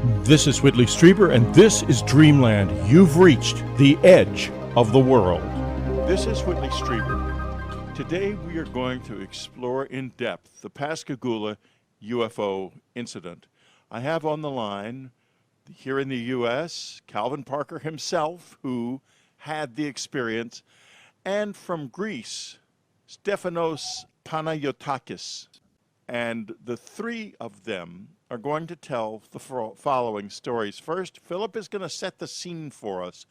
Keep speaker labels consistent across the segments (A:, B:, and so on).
A: This is Whitley Strieber, and this is Dreamland. You've reached the edge of the world. This is Whitley Strieber. Today we are going to explore in depth the Pascagoula UFO incident. I have on the line, here in the U.S., Calvin Parker himself, who had the experience, and from Greece, Stefanos Panayotakis. And the three of them are going to tell the following stories. First, Philip is going to set the scene for us.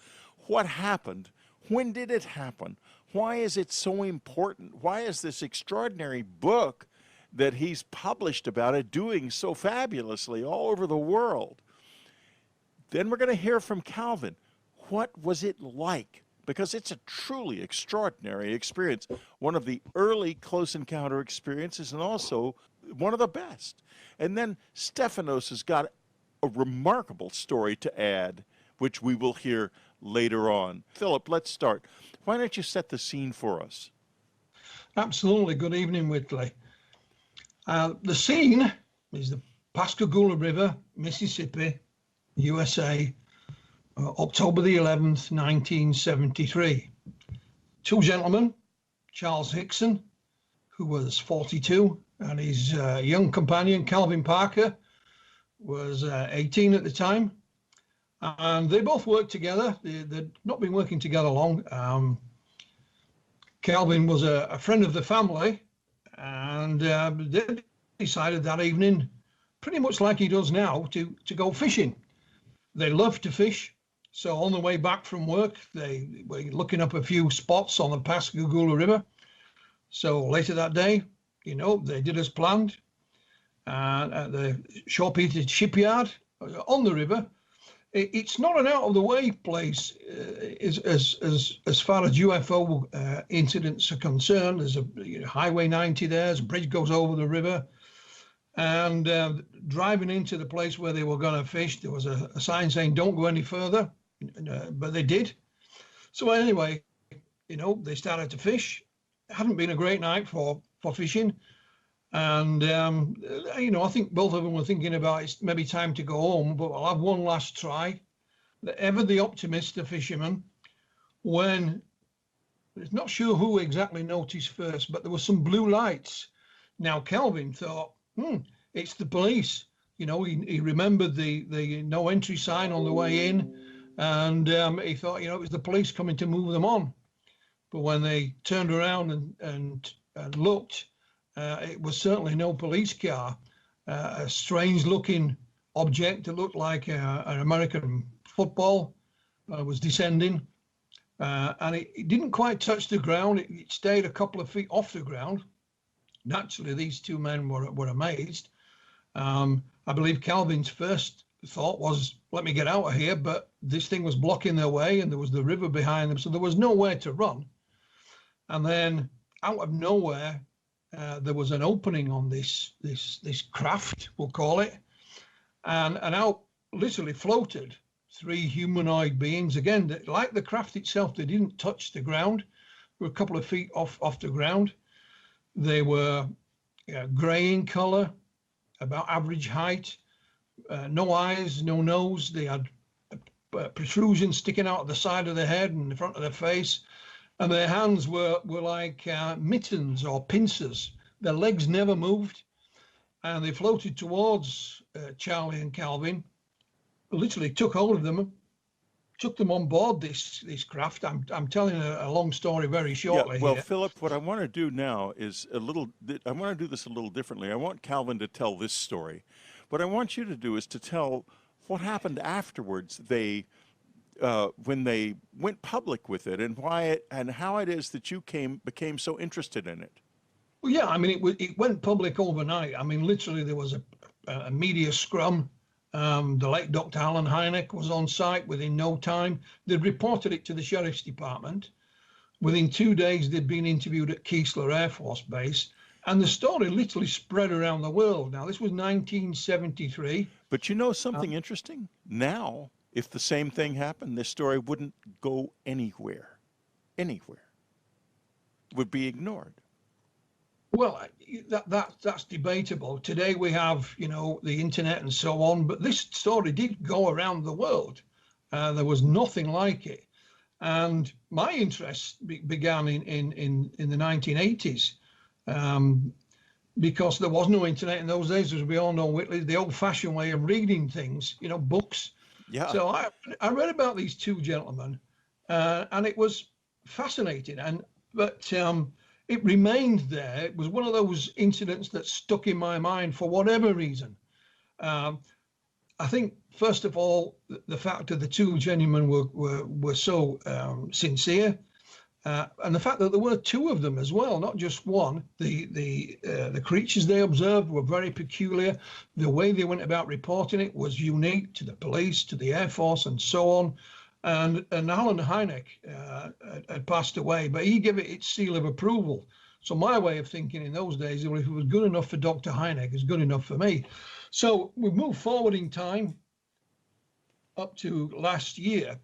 A: What happened? When did it happen? Why is it so important? Why is this extraordinary book that he's published about it doing so fabulously all over the world? Then we're going to hear from Calvin. What was it like? Because it's a truly extraordinary experience. One of the early close encounter experiences and also one of the best. And then Stefanos has got a remarkable story to add, which we will hear later on. Philip, let's start. Why don't you set the scene for us?
B: Absolutely. Good evening, Whitley. The scene is the Pascagoula River, Mississippi, USA, October the 11th, 1973. Two gentlemen, Charles Hickson, who was 42, and his young companion, Calvin Parker, was 18 at the time. And they both worked together. They'd not been working together long. Calvin was a friend of the family, and they decided that evening, pretty much like he does now, to go fishing. They love to fish. So on the way back from work, they were looking up a few spots on the Pascagoula River. So later that day, you know, they did as planned. And at the Shorpeter shipyard on the river, it's not an out-of-the-way place as far as UFO incidents are concerned. There's a Highway 90 there, there's a bridge goes over the river. And driving into the place where they were going to fish, there was a sign saying, "Don't go any further." But they did. So anyway, you know, they started to fish. It hadn't been a great night for fishing. And, you know, I think both of them were thinking about it's maybe time to go home, but I'll have one last try. Ever the optimist, the fisherman, when it's not sure who exactly noticed first, but there were some blue lights. Now, Calvin thought, it's the police. You know, he remembered the no entry sign on the way in. And he thought, you know, it was the police coming to move them on. But when they turned around and looked, it was certainly no police car. A strange looking object that looked like an American football was descending. And it didn't quite touch the ground. It stayed a couple of feet off the ground. Naturally, these two men were amazed. I believe Calvin's first thought was, let me get out of here, but this thing was blocking their way and there was the river behind them, so there was nowhere to run. And then out of nowhere, there was an opening on this craft, we'll call it, and out literally floated three humanoid beings. Again, like the craft itself, they didn't touch the ground. They were a couple of feet off the ground. They were gray in color, about average height. No eyes, no nose. They had protrusions sticking out of the side of the head and the front of their face, and their hands were like mittens or pincers. Their legs never moved, and they floated towards Charlie and Calvin. Literally took hold of them, took them on board this craft. I'm telling a long story very shortly.
A: Yeah, well,
B: here.
A: Philip, what I want to do now is I want to do this a little differently. I want Calvin to tell this story. What I want you to do is to tell what happened afterwards. When they went public with it, and why and how it is that you became so interested in it.
B: Well, yeah, I mean, it went public overnight. I mean, literally, there was a media scrum. The late Dr. Alan Hynek was on site within no time. They'd reported it to the sheriff's department. Within 2 days, they'd been interviewed at Keesler Air Force Base. And the story literally spread around the world. Now, this was 1973.
A: But you know something interesting? Now, if the same thing happened, this story wouldn't go anywhere. Anywhere. It would be ignored.
B: Well, that's debatable. Today we have, the internet and so on, but this story did go around the world. There was nothing like it. And my interest began in the 1980s, because there was no internet in those days, as we all know, Whitley, the old-fashioned way of reading things, books.
A: Yeah.
B: So I read about these two gentlemen, and it was fascinating. But it remained there. It was one of those incidents that stuck in my mind for whatever reason. I think, first of all, the fact that the two gentlemen were so sincere, and the fact that there were two of them as well, not just one. The creatures they observed were very peculiar. The way they went about reporting it was unique to the police, to the Air Force, and so on. And Alan Hynek had passed away, but he gave it its seal of approval. So my way of thinking in those days, if it was good enough for Dr. Hynek, it's good enough for me. So we moved forward in time up to last year,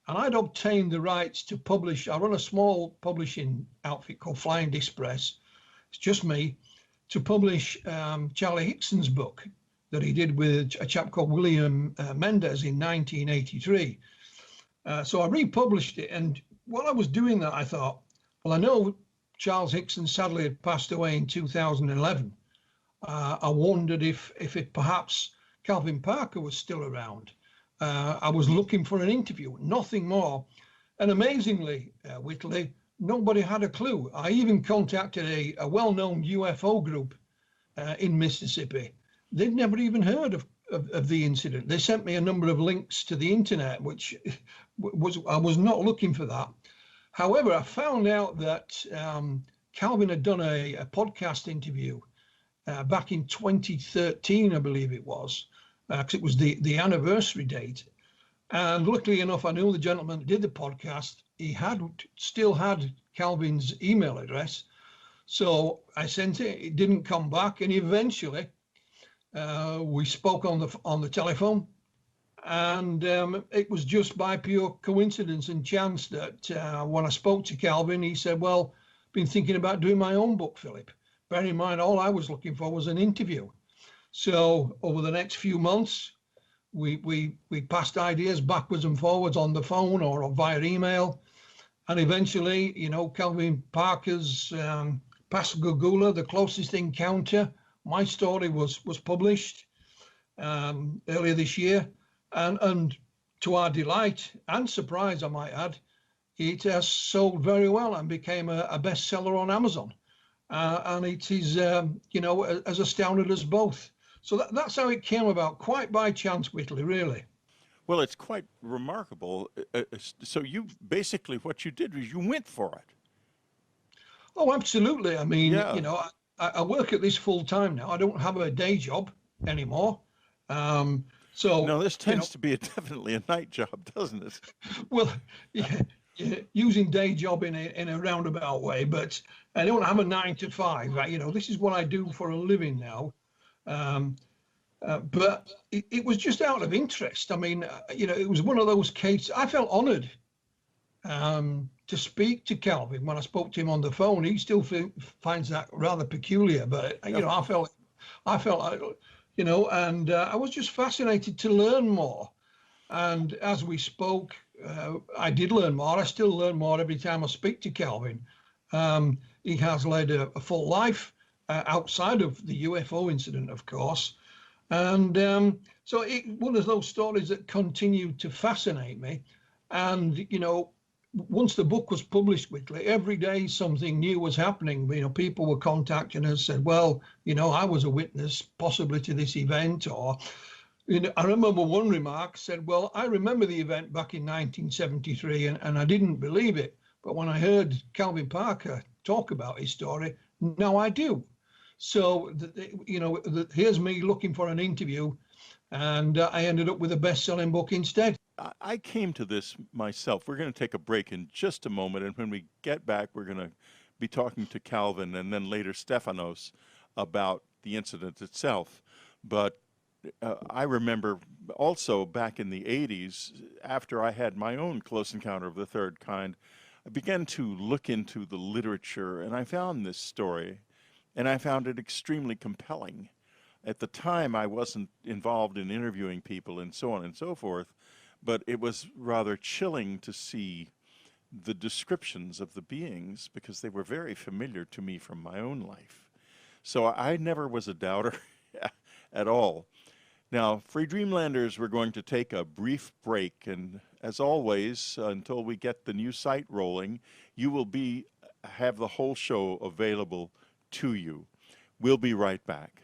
B: and I'd obtained the rights to publish. I run a small publishing outfit called Flying Disc Press. It's just me, to publish Charlie Hickson's book that he did with a chap called William Mendez in 1983. So I republished it, and while I was doing that, I thought, well, I know Charles Hickson sadly had passed away in 2011. I wondered if it perhaps Calvin Parker was still around. I was looking for an interview, nothing more. And amazingly, Whitley, nobody had a clue. I even contacted a well-known UFO group in Mississippi. They'd never even heard of the incident. They sent me a number of links to the internet, which I was not looking for that. However, I found out that Calvin had done a podcast interview back in 2013, I believe it was, because it was the anniversary date. And luckily enough, I knew the gentleman that did the podcast. He still had Calvin's email address. So I sent it, it didn't come back. And eventually we spoke on the telephone. And it was just by pure coincidence and chance that when I spoke to Calvin, he said, well, been thinking about doing my own book, Philip. Bear in mind, all I was looking for was an interview. So over the next few months, we passed ideas backwards and forwards on the phone or via email. And eventually, Calvin Parker's Pascagoula, the closest encounter, my story was published earlier this year. And to our delight and surprise, I might add, it has sold very well and became a bestseller on Amazon. And it is, as astounded us both. So that's how it came about, quite by chance, Whitley, really.
A: Well, it's quite remarkable. So basically what you did was you went for it.
B: Oh, absolutely. I mean,
A: Yeah.
B: I work at this full time now. I don't have a day job anymore. So
A: no, this tends to be definitely a night job, doesn't it?
B: Well, yeah, using day job in a roundabout way, but I don't have a 9 to 5. Right? This is what I do for a living now. But it was just out of interest. I mean, it was one of those cases. I felt honored to speak to Calvin. When I spoke to him on the phone, he still finds that rather peculiar. But I felt like, and I was just fascinated to learn more. And as we spoke, I did learn more. I still learn more every time I speak to Calvin. He has led a full life outside of the UFO incident, of course. And so one of those stories that continued to fascinate me. And, once the book was published, Whitley, every day something new was happening. People were contacting us, said, well, I was a witness possibly to this event. Or, I remember one remark said, well, I remember the event back in 1973 and I didn't believe it. But when I heard Calvin Parker talk about his story, now I do. So, here's me looking for an interview, and I ended up with a best-selling book instead.
A: I came to this myself. We're going to take a break in just a moment, and when we get back, we're going to be talking to Calvin and then later Stefanos about the incident itself. But I remember also back in the 80s, after I had my own close encounter of the third kind, I began to look into the literature, and I found this story and I found it extremely compelling. At the time, I wasn't involved in interviewing people and so on and so forth, but it was rather chilling to see the descriptions of the beings because they were very familiar to me from my own life. So I never was a doubter at all. Now, Free Dreamlanders, we're going to take a brief break, and as always, until we get the new site rolling, you will have the whole show available to you. We'll be right back.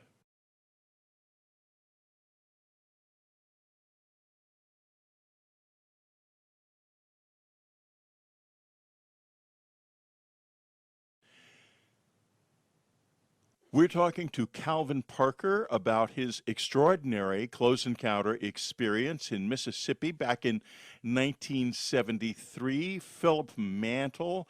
A: We're talking to Calvin Parker about his extraordinary close encounter experience in Mississippi back in 1973. Philip Mantle,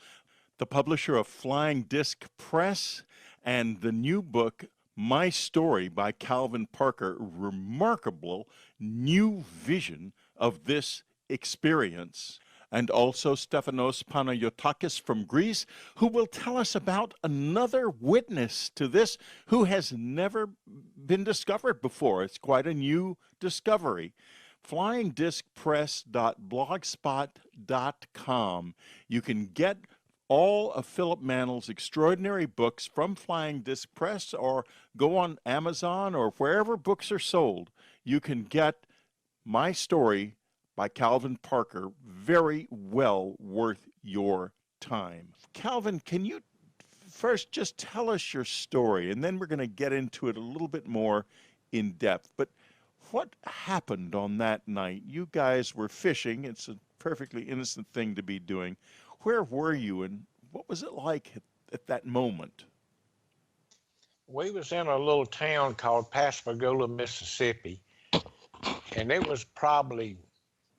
A: the publisher of Flying Disc Press, and the new book, My Story by Calvin Parker, remarkable new vision of this experience. And also Stefanos Panayotakis from Greece, who will tell us about another witness to this who has never been discovered before. It's quite a new discovery. flyingdiscpress.blogspot.com. You can get all of Philip Mantle's extraordinary books from Flying Disc Press, or go on Amazon or wherever books are sold. You can get My Story by Calvin Parker, very well worth your time. Calvin, can you first just tell us your story, and then we're going to get into it a little bit more in depth. But what happened on that night? You guys were fishing. It's a perfectly innocent thing to be doing. Where were you, and what was it like at that moment?
C: We was in a little town called Pascagoula, Mississippi, and it was probably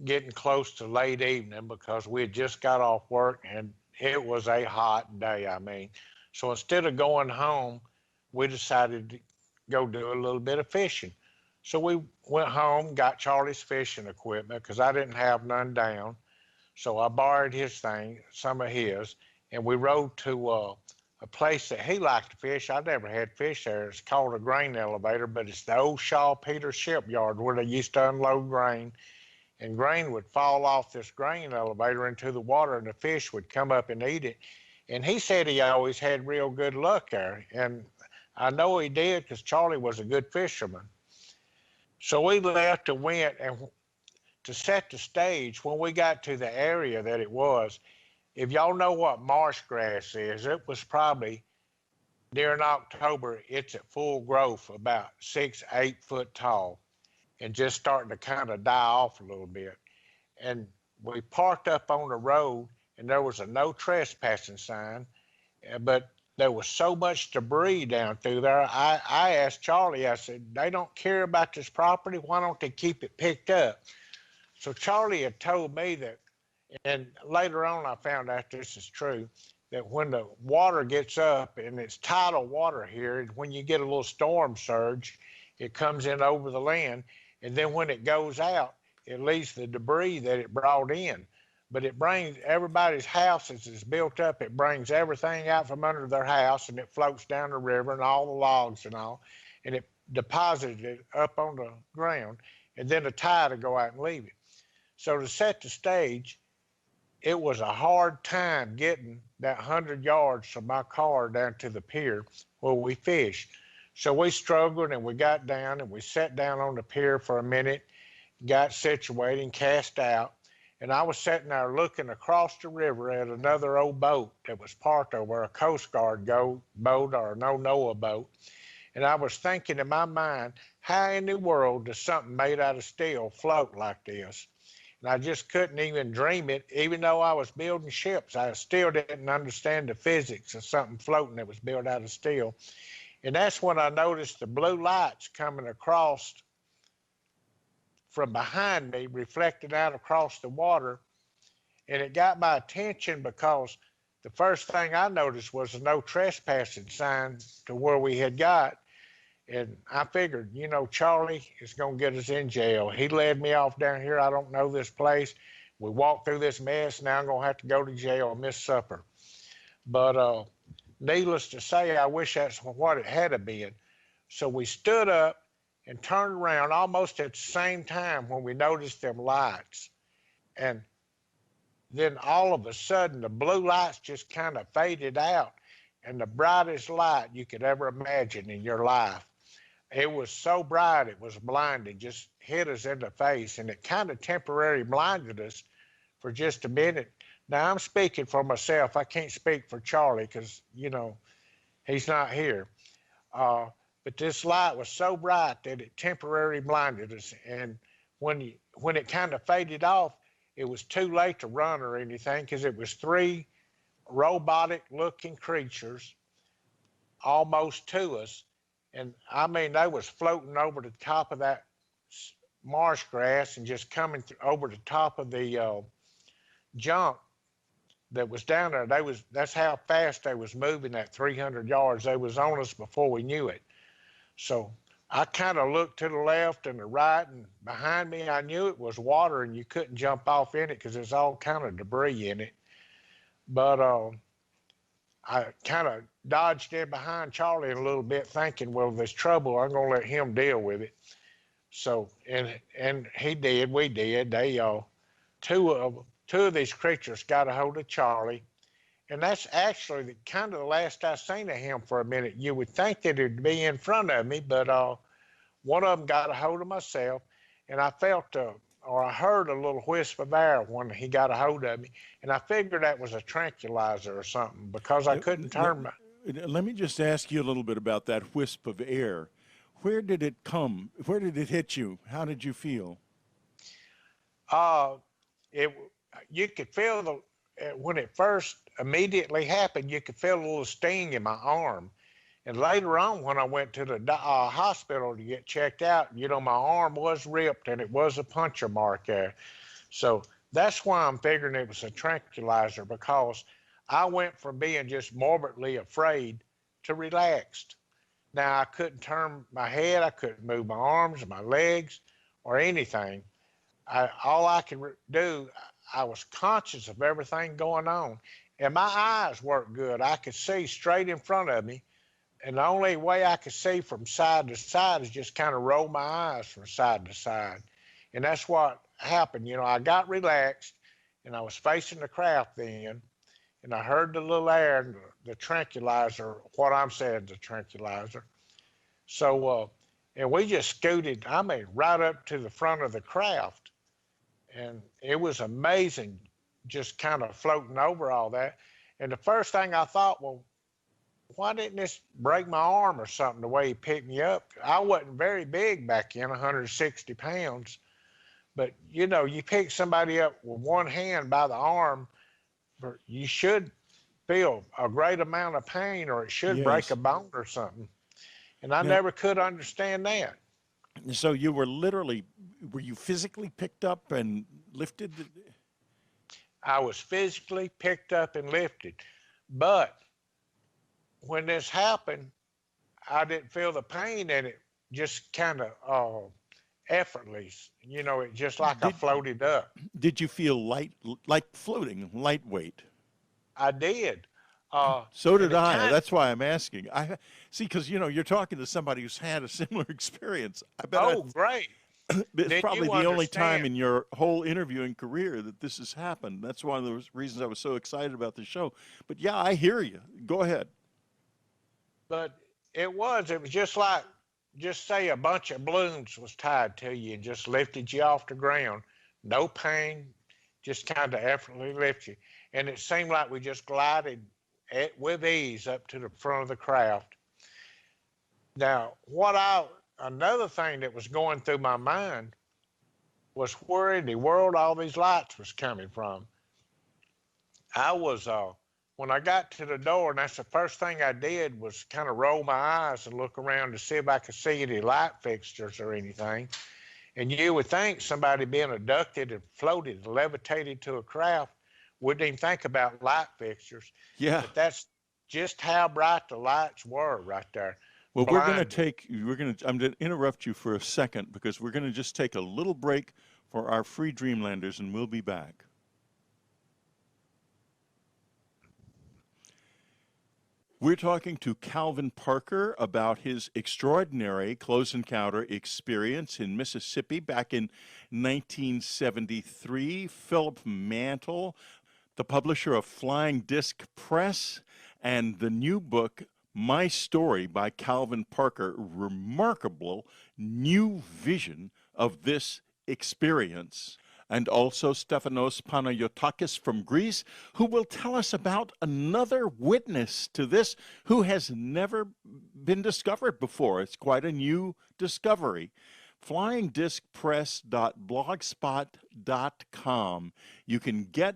C: getting close to late evening because we had just got off work and it was a hot day, I mean. So instead of going home, we decided to go do a little bit of fishing. So we went home, got Charlie's fishing equipment because I didn't have none down. So I borrowed his thing, some of his, and we rode to a place that he liked to fish. I never had fish there. It's called a grain elevator, but it's the old Shaw Peters shipyard where they used to unload grain. And grain would fall off this grain elevator into the water, and the fish would come up and eat it. And he said he always had real good luck there. And I know he did because Charlie was a good fisherman. So we left and went, and to set the stage, when we got to the area that it was, if y'all know what marsh grass is, it was probably during October, it's at full growth, about 6, 8 foot tall, and just starting to kind of die off a little bit. And we parked up on the road, and there was a no trespassing sign, but there was so much debris down through there. I asked Charlie, I said, they don't care about this property, why don't they keep it picked up? So Charlie had told me that, and later on I found out this is true, that when the water gets up, and it's tidal water here, and when you get a little storm surge, it comes in over the land, and then when it goes out, it leaves the debris that it brought in. But it brings everybody's houses is built up, it brings everything out from under their house, and it floats down the river and all the logs and all, and it deposited it up on the ground, and then the tide will go out and leave it. So to set the stage, it was a hard time getting that 100 yards from my car down to the pier where we fished. So we struggled, and we got down, and we sat down on the pier for a minute, got situated and cast out. And I was sitting there looking across the river at another old boat that was parked over, a Coast Guard boat or a NOAA boat. And I was thinking in my mind, how in the world does something made out of steel float like this? And I just couldn't even dream it. Even though I was building ships, I still didn't understand the physics of something floating that was built out of steel. And that's when I noticed the blue lights coming across from behind me, reflected out across the water. And it got my attention because the first thing I noticed was a no trespassing sign to where we had got. And I figured, you know, Charlie is going to get us in jail. He led me off down here. I don't know this place. We walked through this mess. Now I'm going to have to go to jail and miss supper. But needless to say, I wish that's what it had been. So we stood up and turned around almost at the same time when we noticed them lights. And then all of a sudden, the blue lights just kind of faded out, and the brightest light you could ever imagine in your life. It was so bright, it was blinding, just hit us in the face, and it kind of temporarily blinded us for just a minute. Now, I'm speaking for myself. I can't speak for Charlie because, you know, he's not here. But this light was so bright that it temporarily blinded us. And when it kind of faded off, it was too late to run or anything because it was three robotic-looking creatures almost to us. And I mean, they was floating over the top of that marsh grass and just coming over the top of the junk that was down there. That's how fast they was moving at 300 yards. They was on us before we knew it. So I kind of looked to the left and the right, and behind me I knew it was water and you couldn't jump off in it because there's all kind of debris in it. But I kind of dodged in behind Charlie a little bit thinking, well, if there's trouble, I'm going to let him deal with it. So, and he did, we did. They, two of these creatures got a hold of Charlie. And that's actually kind of the last I seen of him for a minute. You would think that it'd be in front of me, but one of them got a hold of myself, and I felt, or I heard a little wisp of air when he got a hold of me, and I figured that was a tranquilizer or something because I couldn't turn my...
A: Let me just ask you a little bit about that wisp of air. Where did it come? Where did it hit you? How did you feel?
C: You could feel when it first immediately happened, you could feel a little sting in my arm. And later on, when I went to the hospital to get checked out, you know, my arm was ripped and it was a puncture mark there. So that's why I'm figuring it was a tranquilizer, because I went from being just morbidly afraid to relaxed. Now, I couldn't turn my head, I couldn't move my arms, my legs, or anything. All I could do, I was conscious of everything going on. And my eyes worked good. I could see straight in front of me. And the only way I could see from side to side is just kind of roll my eyes from side to side. And that's what happened. You know, I got relaxed and I was facing the craft then, and I heard the little air, the tranquilizer, what I'm saying, the tranquilizer. So, and we just scooted, I mean, right up to the front of the craft. And it was amazing just kind of floating over all that. And the first thing I thought, well, why didn't this break my arm or something the way he picked me up? I wasn't very big back then, 160 pounds. But, you know, you pick somebody up with one hand by the arm, you should feel a great amount of pain, or it should break a bone or something. And I never could understand that.
A: So you were literally, were you physically picked up and lifted?
C: I was physically picked up and lifted. But when this happened, I didn't feel the pain, and it just kind of effortless. You know, it just like I floated up.
A: Did you feel light, like floating, lightweight?
C: I did.
A: So did I. That's why I'm asking. I see, because, you know, you're talking to somebody who's had a similar experience. I bet.
C: Great.
A: It's probably the only time in your whole interviewing career that this has happened. That's one of the reasons I was so excited about the show. But yeah, I hear you. Go ahead.
C: But it was just like, just say a bunch of balloons was tied to you and just lifted you off the ground. No pain, just kind of effortlessly lift you. And it seemed like we just glided with ease up to the front of the craft. Now, another thing that was going through my mind was where in the world all these lights was coming from. I was, when I got to the door, and that's the first thing I did, was kind of roll my eyes and look around to see if I could see any light fixtures or anything. And you would think somebody being abducted and floated, levitated to a craft, wouldn't even think about light fixtures.
A: Yeah.
C: But that's just how bright the lights were right there.
A: Well, I'm going to interrupt you for a second, because we're going to just take a little break for our free Dreamlanders, and we'll be back. We're talking to Calvin Parker about his extraordinary close encounter experience in Mississippi back in 1973. Philip Mantle, the publisher of Flying Disc Press, and the new book, My Story by Calvin Parker, remarkable new vision of this experience. And also Stefanos Panayotakis from Greece, who will tell us about another witness to this who has never been discovered before. It's quite a new discovery. flyingdiscpress.blogspot.com. You can get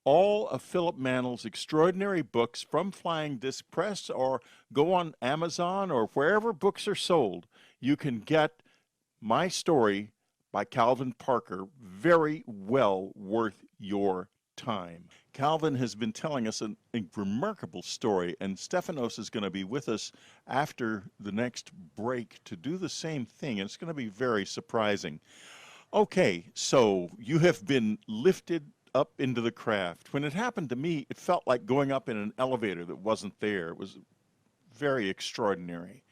A: all of Philip Mantle's extraordinary books from Flying Disc Press, or go on Amazon or wherever books are sold. You can get My Story by Calvin Parker, very well worth your time. Calvin has been telling us a remarkable story, and Stefanos is going to be with us after the next break to do the same thing, and it's going to be very surprising. Okay, so you have been lifted up into the craft. When it happened to me, it felt like going up in an elevator that wasn't there. It was very extraordinary.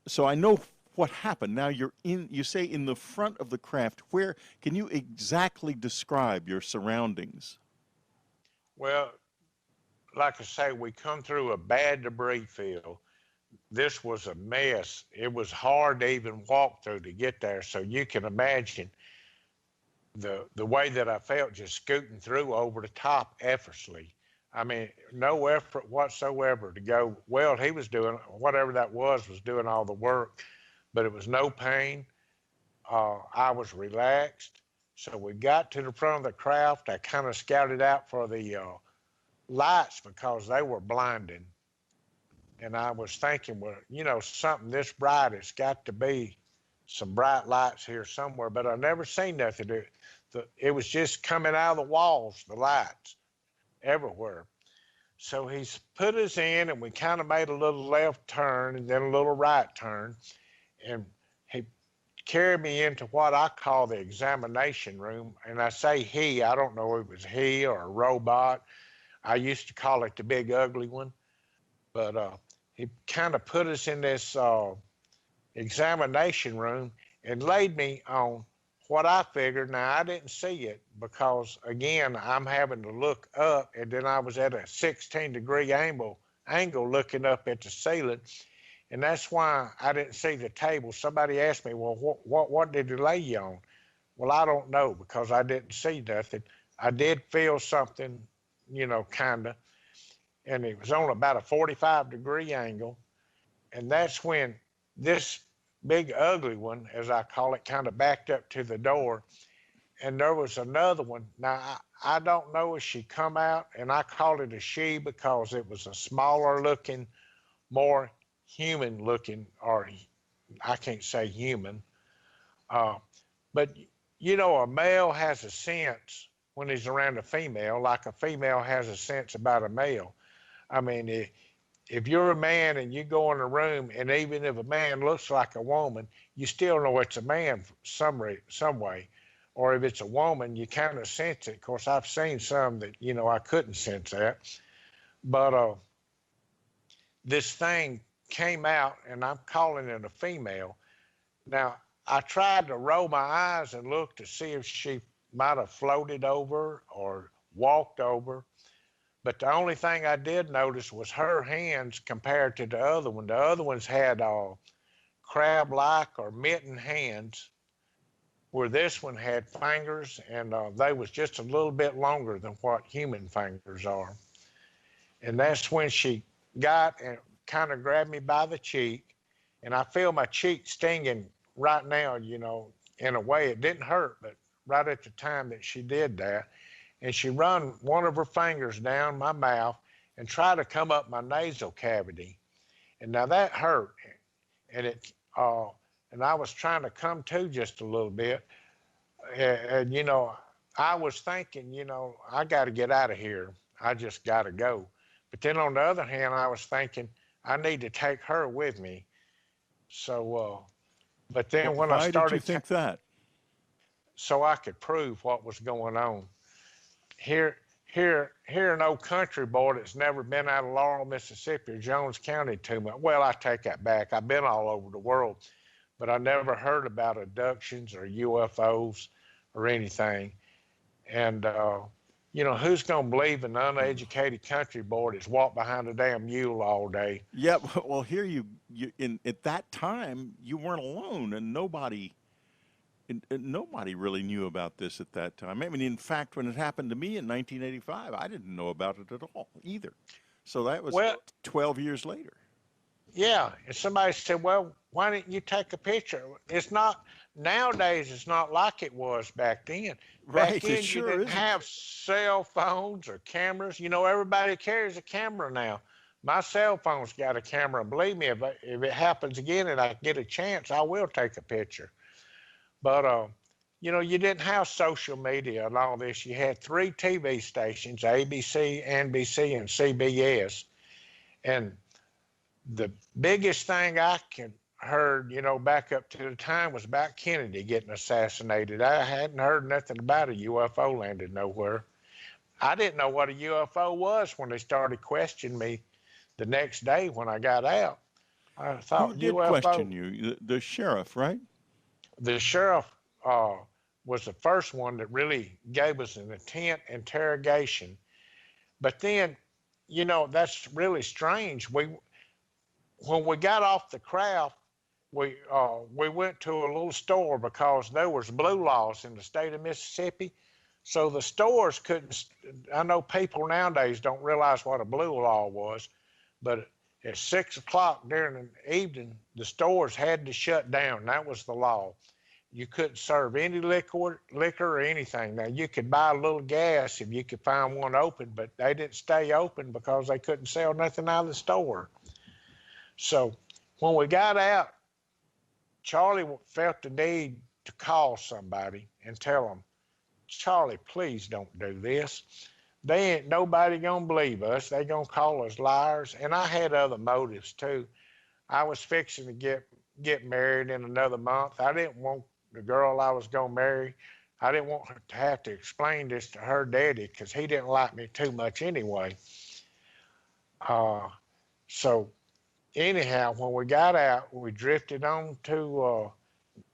A: So I know what happened. Now you say in the front of the craft. Where can you exactly describe your surroundings?
C: Well, like I say, we come through a bad debris field. This was a mess. It was hard to even walk through to get there. So you can imagine the way that I felt just scooting through over the top effortlessly. I mean, no effort whatsoever to go. Well, he was doing whatever that was doing all the work, but it was no pain. I was relaxed. So we got to the front of the craft. I kind of scouted out for the lights because they were blinding. And I was thinking, well, you know, something this bright, it's got to be some bright lights here somewhere, but I never seen nothing. It was just coming out of the walls, the lights everywhere. So he's put us in, and we kind of made a little left turn and then a little right turn. And he carried me into what I call the examination room. And I say he, I don't know if it was he or a robot. I used to call it the big ugly one. But he kind of put us in this examination room and laid me on what I figured. Now, I didn't see it because, again, I'm having to look up, and then I was at a 16-degree angle looking up at the ceiling. And that's why I didn't see the table. Somebody asked me, well, what did he lay you on? Well, I don't know because I didn't see nothing. I did feel something, you know, kind of, and it was on about a 45-degree angle. And that's when this big ugly one, as I call it, kind of backed up to the door. And there was another one. Now, I don't know if she come out, and I called it a she because it was a smaller looking, more human looking, or I can't say human. But, you know, a male has a sense when he's around a female, like a female has a sense about a male. I mean, if you're a man and you go in a room, and even if a man looks like a woman, you still know it's a man some way. Or if it's a woman, you kind of sense it. Of course, I've seen some that, you know, I couldn't sense that. But this thing came out, and I'm calling it a female. Now, I tried to roll my eyes and look to see if she might have floated over or walked over. But the only thing I did notice was her hands compared to the other one. The other ones had crab-like or mitten hands, where this one had fingers, and they was just a little bit longer than what human fingers are. And that's when she got and kind of grabbed me by the cheek, and I feel my cheek stinging right now, you know, in a way. It didn't hurt, but right at the time that she did that, and she run one of her fingers down my mouth and tried to come up my nasal cavity. And now that hurt. And and I was trying to come to just a little bit. And, you know, I was thinking, you know, I got to get out of here. I just got to go. But then on the other hand, I was thinking, I need to take her with me. So, but then when I started.
A: Why did you think that?
C: So I could prove what was going on. here an old country boy that's never been out of Laurel, Mississippi or Jones County too much. Well, I take that back. I've been all over the world, but I never heard about abductions or UFOs or anything. And who's gonna believe an uneducated country boy that's walked behind a damn mule all day?
A: Yeah, well, here at that time you weren't alone, and nobody really knew about this at that time. I mean, in fact, when it happened to me in 1985, I didn't know about it at all either. So that was
C: Well,
A: 12 years later.
C: yeah, and somebody said, well, why didn't you take a picture? It's not, nowadays, it's not like it was back then. Back
A: Right,
C: then,
A: it
C: you
A: sure
C: didn't
A: isn't.
C: have cell phones or cameras. Everybody carries a camera now. My cell phone's got a camera. Believe me, if it happens again and I get a chance, I will take a picture. But, you didn't have social media and all this. You had 3 TV stations, ABC, NBC, and CBS. And the biggest thing I heard, back up to the time was about Kennedy getting assassinated. I hadn't heard nothing about a UFO landed nowhere. I didn't know what a UFO was when they started questioning me the next day when I got out. I
A: Who
C: thought
A: did
C: UFO.
A: question you? The sheriff, right?
C: The sheriff was the first one that really gave us an intent interrogation. But then, that's really strange. When we got off the craft, we went to a little store because there was blue laws in the state of Mississippi. So the stores couldn't, I know people nowadays don't realize what a blue law was, but at 6 o'clock during the evening, the stores had to shut down. That was the law. You couldn't serve any liquor or anything. Now, you could buy a little gas if you could find one open, but they didn't stay open because they couldn't sell nothing out of the store. So when we got out, Charlie felt the need to call somebody and tell them, Charlie, please don't do this. They ain't nobody gonna believe us. They gonna call us liars. And I had other motives too. I was fixing to get married in another month. I didn't want the girl I was gonna marry, I didn't want her to have to explain this to her daddy because he didn't like me too much anyway. So anyhow, when we got out, we drifted on to,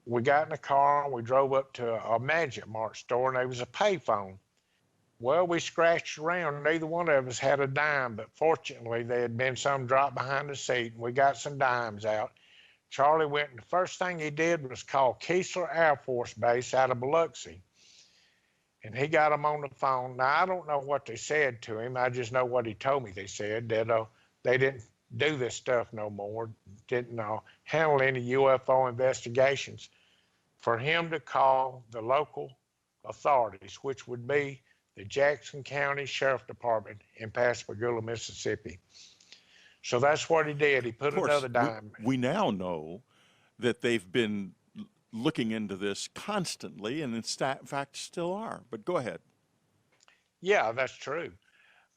C: we got in the car and we drove up to a Magic Mart store and there was a payphone. Well, we scratched around. Neither one of us had a dime, but fortunately there had been some dropped behind the seat and we got some dimes out. Charlie went and the first thing he did was call Keesler Air Force Base out of Biloxi. And he got them on the phone. Now, I don't know what they said to him. I just know what he told me they said, that they didn't do this stuff no more, didn't handle any UFO investigations. For him to call the local authorities, which would be the Jackson County Sheriff Department in Pascagoula, Mississippi. So that's what he did. He put another dime.
A: We now know that they've been looking into this constantly, and in fact still are. But go ahead.
C: Yeah, that's true.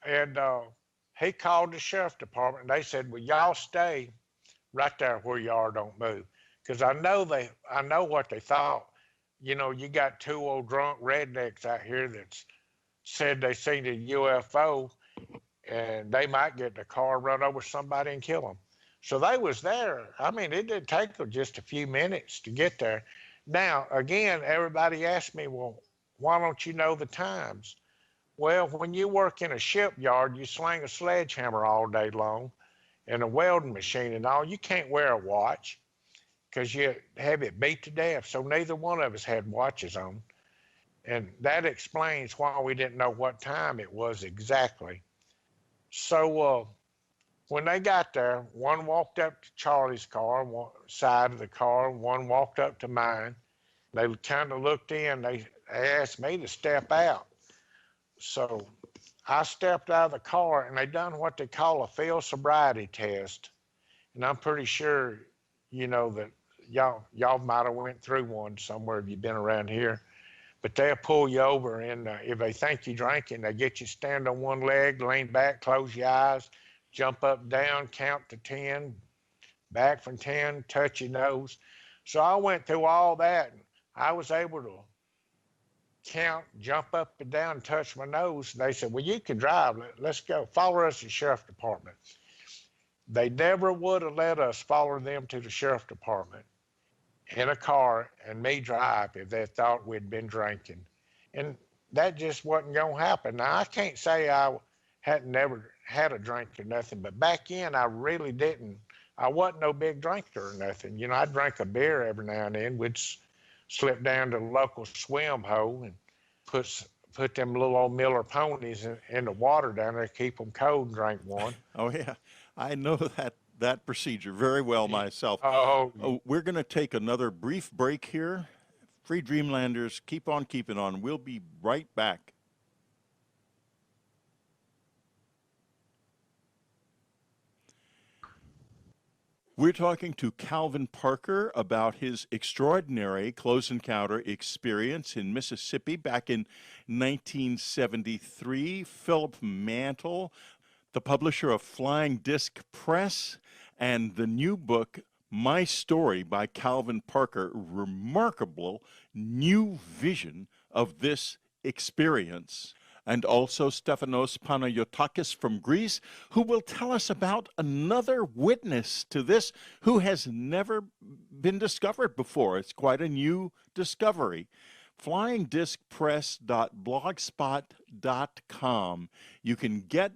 C: And he called the Sheriff Department, and they said, well, y'all stay right there where you are, don't move. Because I know what they thought. You got 2 old drunk rednecks out here that said they seen a UFO and they might get in the car, run over somebody and kill them. So they was there. I mean, it did take them just a few minutes to get there. Now, again, everybody asked me, well, why don't you know the times? Well, when you work in a shipyard, you sling a sledgehammer all day long and a welding machine and all. You can't wear a watch because you have it beat to death. So neither one of us had watches on. And that explains why we didn't know what time it was exactly. So when they got there, one walked up to Charlie's car, one side of the car, one walked up to mine. They kind of looked in. They asked me to step out. So I stepped out of the car, and they done what they call a field sobriety test. And I'm pretty sure, that y'all might have went through one somewhere if you've been around here. But they'll pull you over, and if they think you're drinking, they get you stand on one leg, lean back, close your eyes, jump up, down, count to 10, back from 10, touch your nose. So I went through all that, and I was able to count, jump up and down, touch my nose. They said, well, you can drive. Let's go. Follow us to the sheriff's department. They never would have let us follow them to the sheriff's department in a car and me drive if they thought we'd been drinking. And that just wasn't going to happen. Now, I can't say I hadn't never had a drink or nothing, but back in, I really didn't. I wasn't no big drinker or nothing. You know, I drank a beer every now and then. We'd slip down to the local swim hole and put them little old Miller ponies in the water down there, keep them cold, and drink one.
A: Oh, yeah. I know that procedure very well myself.
C: Oh,
A: We're going to take another brief break here. Free Dreamlanders, keep on keeping on. We'll be right back. We're talking to Calvin Parker about his extraordinary close encounter experience in Mississippi back in 1973. Philip Mantle, the publisher of Flying Disc Press, and the new book, My Story by Calvin Parker, remarkable new vision of this experience. And also Stefanos Panayotakis from Greece, who will tell us about another witness to this who has never been discovered before. It's quite a new discovery. flyingdiscpress.blogspot.com. You can get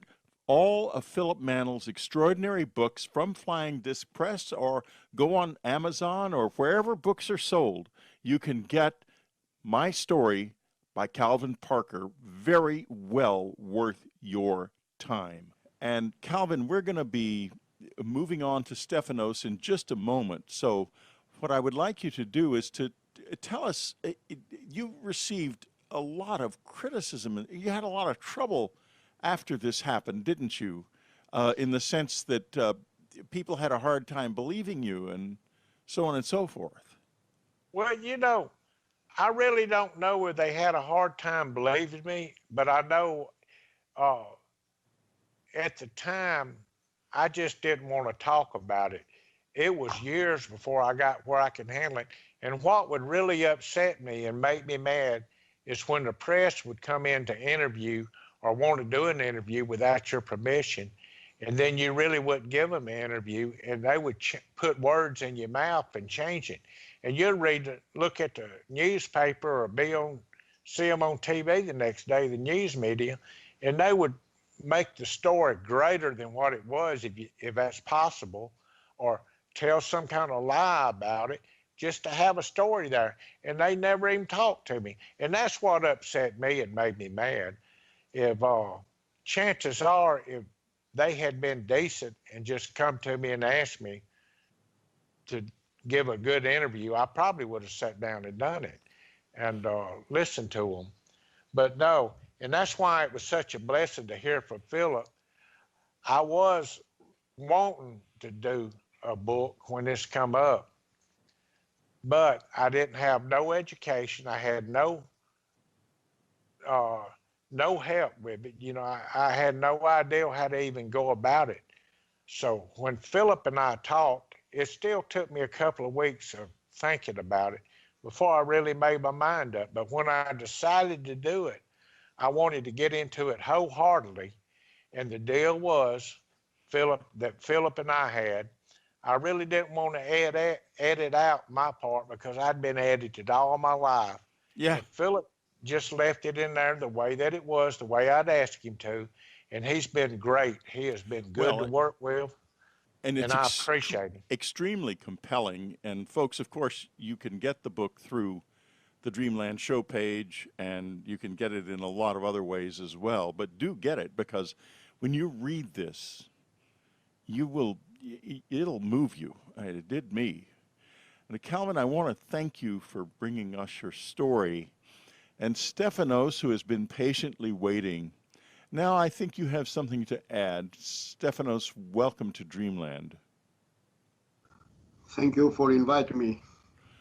A: all of Philip Mantle's extraordinary books from Flying Disc Press, or go on Amazon or wherever books are sold. You can get My Story by Calvin Parker, very well worth your time. And Calvin, we're going to be moving on to Stefanos in just a moment. So what I would like you to do is to tell us, you received a lot of criticism. You had a lot of trouble after this happened, didn't you? In the sense that people had a hard time believing you and so on and so forth.
C: well, you know, I really don't know where they had a hard time believing me, but I know at the time, I just didn't want to talk about it. It was years before I got where I could handle it. And what would really upset me and make me mad is when the press would come in to interview or want to do an interview without your permission, and then you really wouldn't give them an interview, and they would put words in your mouth and change it. And you'd look at the newspaper or see them on TV the next day, the news media, and they would make the story greater than what it was, if that's possible, or tell some kind of lie about it just to have a story there. And they never even talked to me. And that's what upset me and made me mad. If chances are, if they had been decent and just come to me and asked me to give a good interview, I probably would have sat down and done it and listened to them. But no, and that's why it was such a blessing to hear from Philip. I was wanting to do a book when this come up, but I didn't have no education. I had no help with it. You know, I had no idea how to even go about it. So when Philip and I talked, it still took me a couple of weeks of thinking about it before I really made my mind up. But when I decided to do it, I wanted to get into it wholeheartedly. And the deal was, Philip and I had, I really didn't want to edit out my part because I'd been edited all my life.
A: Yeah.
C: And Philip just left it in there the way that it was, the way I'd asked him to. And he's been great. He has been good to work with. And I appreciate it.
A: Extremely compelling. And folks, of course, you can get the book through the Dreamland show page, and you can get it in a lot of other ways as well. But do get it, because when you read this, it'll move you. It did me. And Calvin, I want to thank you for bringing us your story. And Stefanos, who has been patiently waiting, now I think you have something to add. Stefanos, welcome to Dreamland.
D: Thank you for inviting me,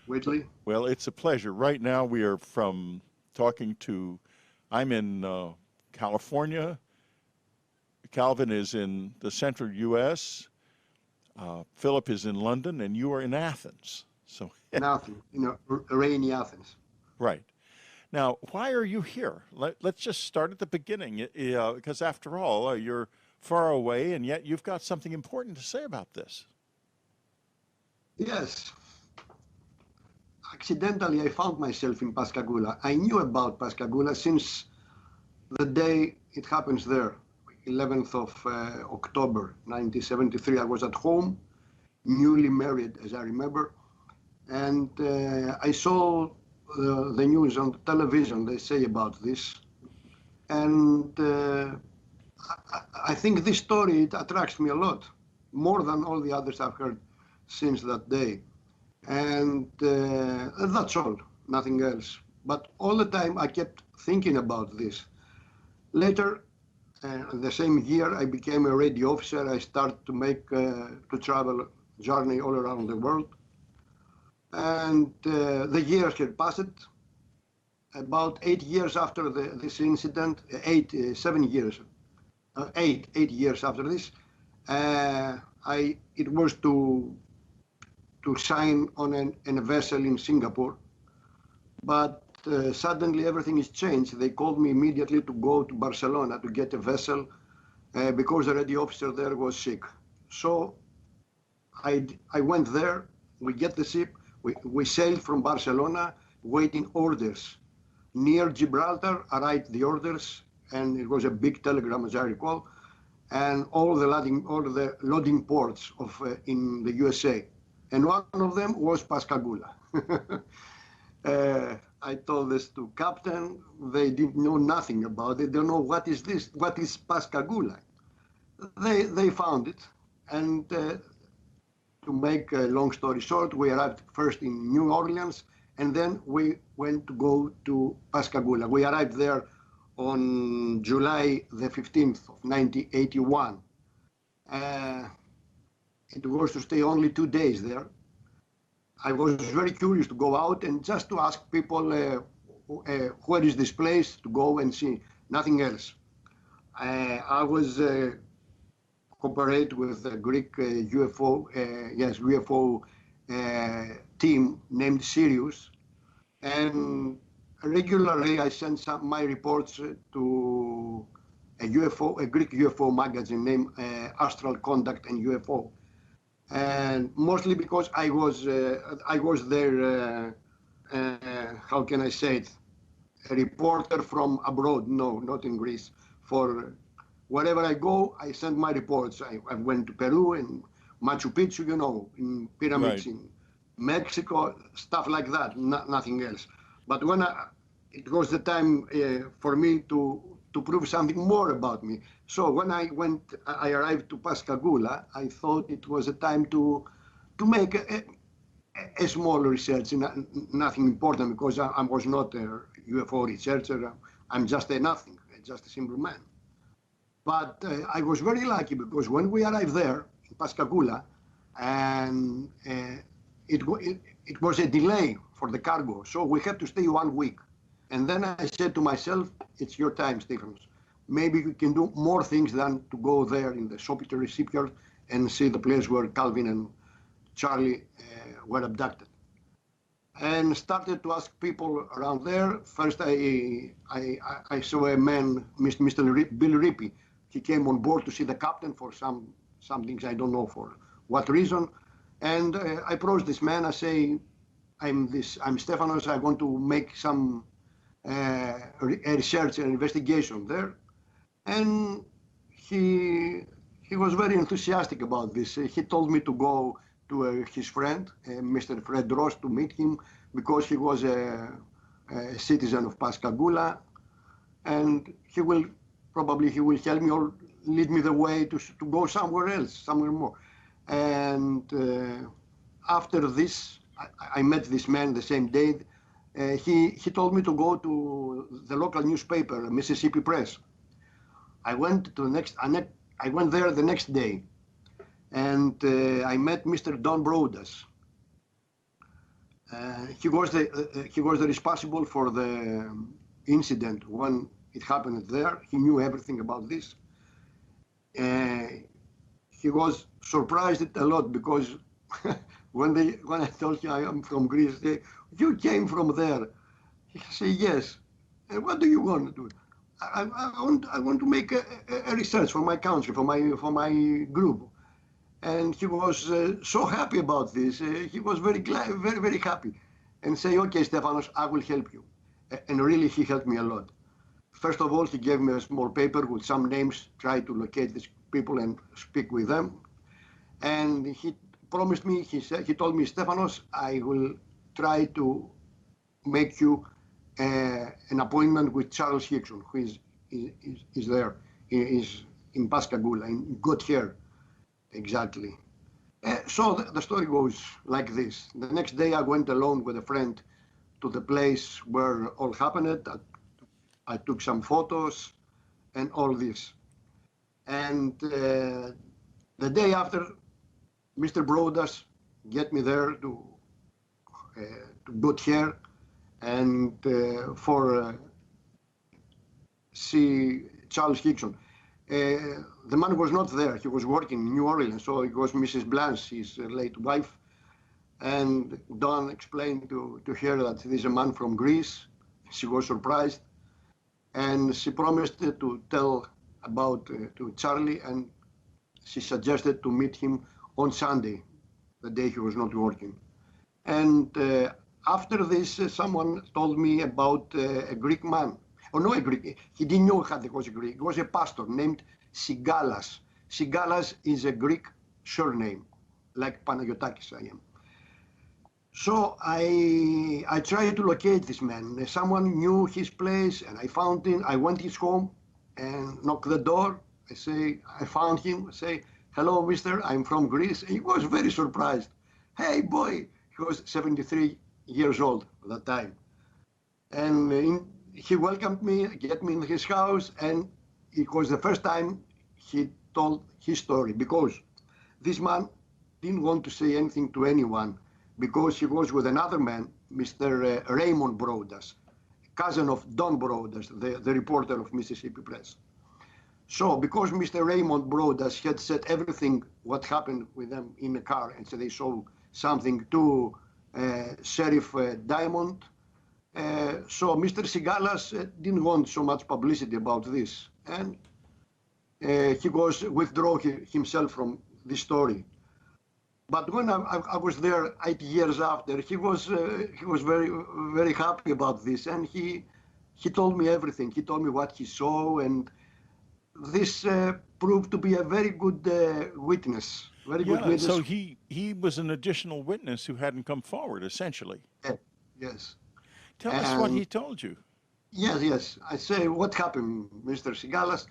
D: Whitley.
A: Well, it's a pleasure. Right now we are I'm in California. Calvin is in the central U.S. Philip is in London, and you are in Athens. So
D: In Athens, rainy Athens.
A: Right. Now, why are you here? Let's just start at the beginning, because after all, you're far away, and yet you've got something important to say about this.
D: Yes. Accidentally, I found myself in Pascagoula. I knew about Pascagoula since the day it happens there, 11th of October, 1973. I was at home, newly married, as I remember, and I saw the news on the television. They say about this, and I think this story, it attracts me a lot, more than all the others I've heard since that day. And that's all, nothing else. But all the time I kept thinking about this. Later, the same year, I became a radio officer. I started to make, to travel journey all around the world. And the years had passed. About 8 years after this incident, 7 years, 8 years after this, it was to sign on a vessel in Singapore. But suddenly everything is changed. They called me immediately to go to Barcelona to get a vessel because the radio officer there was sick. So I went there, we get the ship, we sailed from Barcelona, waiting orders. Near Gibraltar, arrived the orders, and it was a big telegram, as I recall, and all the loading ports in the USA. And one of them was Pascagoula. I told this to captain. They didn't know nothing about it. They don't know what is this, what is Pascagoula. They found it, and to make a long story short, we arrived first in New Orleans, and then we went to go to Pascagoula. We arrived there on July the 15th of 1981. It was to stay only 2 days there. I was very curious to go out and just to ask people, where is this place, to go and see, nothing else. I was cooperate with a Greek UFO team named Sirius, and regularly I sent my reports to a Greek UFO magazine named Astral Contact and UFO, and mostly because I was their how can I say it, a reporter from abroad. No, not in Greece. For wherever I go, I send my reports. I went to Peru and Machu Picchu, you know, in pyramids, right, in Mexico, stuff like that, nothing else. But when it was the time for me to prove something more about me. So when I arrived to Pascagoula, I thought it was a time to make a small research, nothing important, because I was not a UFO researcher. I'm just a nothing, just a simple man. But I was very lucky, because when we arrived there in Pascagoula, and it was a delay for the cargo, so we had to stay 1 week. And then I said to myself, it's your time, Stephens. Maybe we can do more things than to go there in the Sopater shipyard and see the place where Calvin and Charlie were abducted. And started to ask people around there. First, I saw a man, Mr. Bill Rippey. He came on board to see the captain for some things, I don't know for what reason. And I approached this man. I say, I'm Stephanos. I want to make some research and investigation there. And he was very enthusiastic about this. He told me to go to his friend, Mr. Fred Ross, to meet him, because he was a citizen of Pascagoula, and he will help me or lead me the way to go somewhere else, somewhere more. And after this, I met this man the same day. He told me to go to the local newspaper, Mississippi Press. I went there the next day, and I met Mr. Don Brodas. He was the responsible for the incident when it happened there. He knew everything about this. He was surprised a lot, because when I told him I am from Greece, you came from there. He said, yes. What do you want to do? I want to make a research for my country, for my group. And he was so happy about this. He was very glad, very happy, and say, okay, Stefanos, I will help you. And really, he helped me a lot. First of all, he gave me a small paper with some names, try to locate these people and speak with them. And he promised me, he told me, Stefanos, I will try to make you an appointment with Charles Hickson, who is there, is in Pascagoula, in good hair, exactly. So the story goes like this. The next day I went alone with a friend to the place where all happened. I took some photos and all this. And the day after, Mr. Brodas get me there to good hair and for see Charles Hickson. The man was not there. He was working in New Orleans, so it was Mrs. Blanche, his late wife. And Don explained to her that this is a man from Greece. She was surprised. And she promised to tell about to Charlie, and she suggested to meet him on Sunday, the day he was not working. And after this, someone told me about a Greek man. Oh, no, a Greek. He didn't know that he was a Greek. He was a pastor named Sigalas. Sigalas is a Greek surname, like Panagiotakis I am. So I tried to locate this man. Someone knew his place, and I found him. I went to his home and knocked the door. I found him. I say, hello, mister, I'm from Greece. He was very surprised. Hey, boy. He was 73 years old at that time. And he welcomed me, get me in his house, and it was the first time he told his story, because this man didn't want to say anything to anyone, because he was with another man, Mr. Raymond Brodas, cousin of Don Brodas, the reporter of Mississippi Press. So because Mr. Raymond Brodas had said everything what happened with them in the car, and so they saw something to Sheriff Diamond, so Mr. Sigalas didn't want so much publicity about this, and he was withdraw himself from this story. But when I was there 8 years after, he was very, very happy about this, and he told me everything. He told me what he saw, and this proved to be a very good witness. Very good witness.
A: So he was an additional witness who hadn't come forward, essentially.
D: Yes.
A: Tell us what he told you.
D: Yes. I say, what happened, Mr. Sigalas?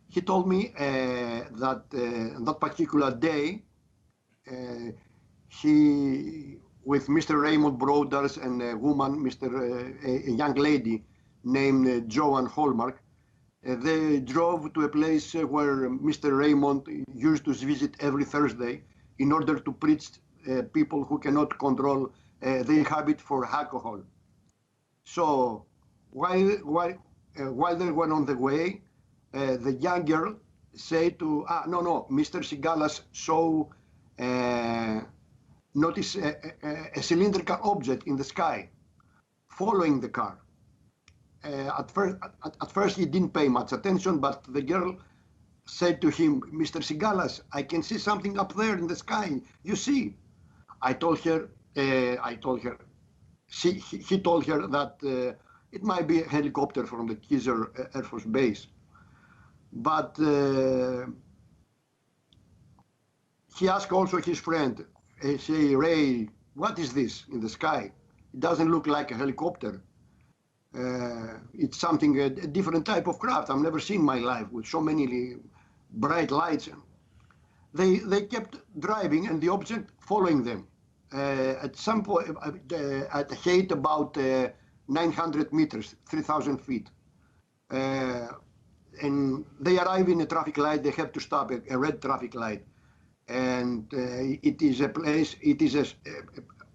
D: He told me that that particular day, he, with Mr. Raymond Brothers and a woman, a young lady named Joan Hallmark, they drove to a place where Mr. Raymond used to visit every Thursday in order to preach people who cannot control their habit for alcohol. So while they were on the way, the young girl said to, no, Mr. Sigalas saw notice a cylindrical object in the sky following the car. At first he didn't pay much attention, but the girl said to him, Mr. Sigalas, I can see something up there in the sky. You see? He told her that it might be a helicopter from the Kaiser Air Force Base. But he asked also his friend, say, Ray, what is this in the sky? It doesn't look like a helicopter. It's something, a different type of craft I've never seen in my life with so many bright lights. They kept driving and the object following them. At some point, at a height about 900 meters, 3,000 feet. And they arrive in a traffic light, they have to stop at a red traffic light. And it is a place, it is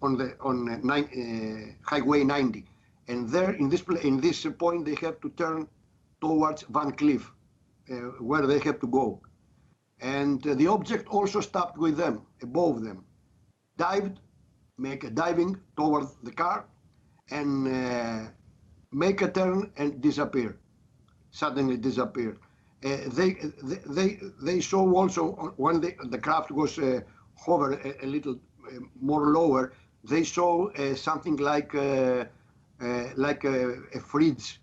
D: on Highway 90. And there, in this point, they have to turn towards Van Cleef, where they have to go. And the object also stopped with them, above them, dived, make a diving towards the car, and make a turn and disappear, suddenly disappear. They saw also when the craft was hover a little more lower. They saw something like a fridge.